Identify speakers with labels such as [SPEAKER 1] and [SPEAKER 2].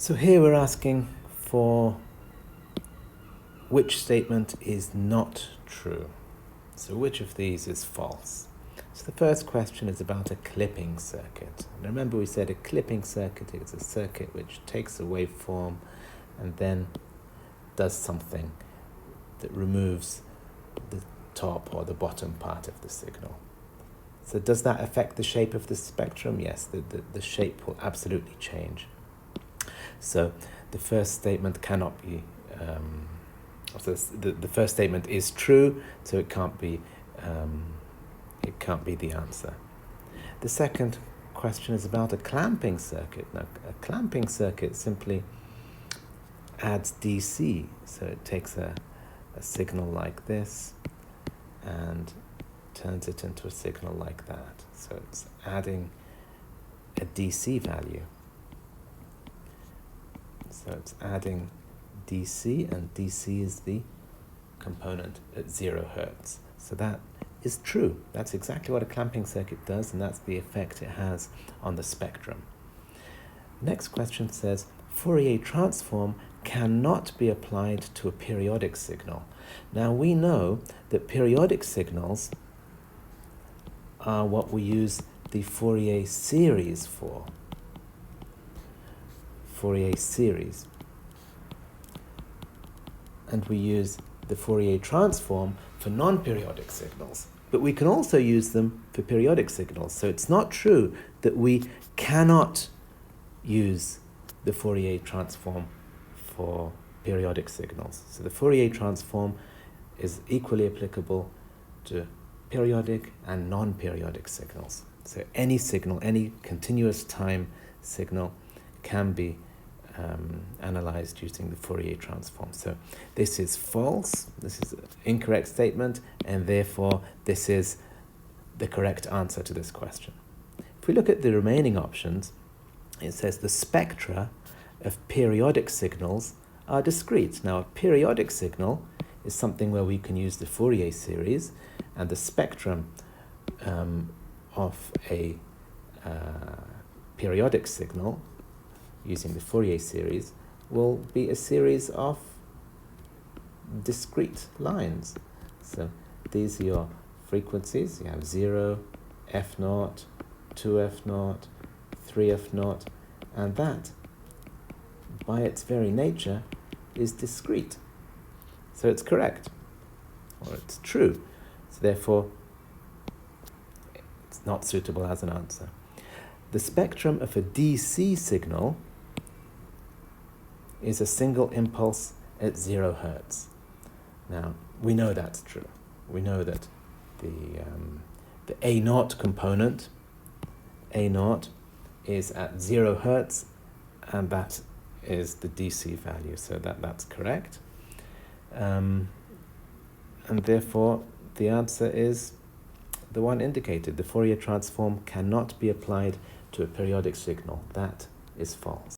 [SPEAKER 1] So here we're asking for which statement is not true. So which of these is false? So the first question is about a clipping circuit. And remember we said a clipping circuit is a circuit which takes a waveform and then does something that removes the top or the bottom part of the signal. So does that affect the shape of the spectrum? Yes, the shape will absolutely change. So the first statement cannot be, the first statement is true, so it can't be the answer. The second question is about a clamping circuit. Now, a clamping circuit simply adds DC, so it takes a signal like this and turns it into a signal like that. So it's adding a DC value. So it's adding DC, and DC is the component at 0 hertz. So that is true. That's exactly what a clamping circuit does, and that's the effect it has on the spectrum. Next question says, Fourier transform cannot be applied to a periodic signal. Now we know that periodic signals are what we use the Fourier series for. Fourier series. And we use the Fourier transform for non-periodic signals. But we can also use them for periodic signals. So it's not true that we cannot use the Fourier transform for periodic signals. So the Fourier transform is equally applicable to periodic and non-periodic signals. So any signal, any continuous time signal can be analyzed using the Fourier transform. So this is false, this is an incorrect statement, and therefore this is the correct answer to this question. If we look at the remaining options, it says the spectra of periodic signals are discrete. Now, a periodic signal is something where we can use the Fourier series, and the spectrum of a periodic signal using the Fourier series will be a series of discrete lines. So these are your frequencies. You have 0, f0, 2f0, 3f0, and that, by its very nature, is discrete. So it's correct, or it's true. So therefore, it's not suitable as an answer. The spectrum of a DC signal is a single impulse at 0 hertz. Now, we know that's true. We know that the A0 component, A0, is at 0 hertz, and that is the DC value, so that's correct. And therefore, the answer is the one indicated. The Fourier transform cannot be applied to a periodic signal. That is false.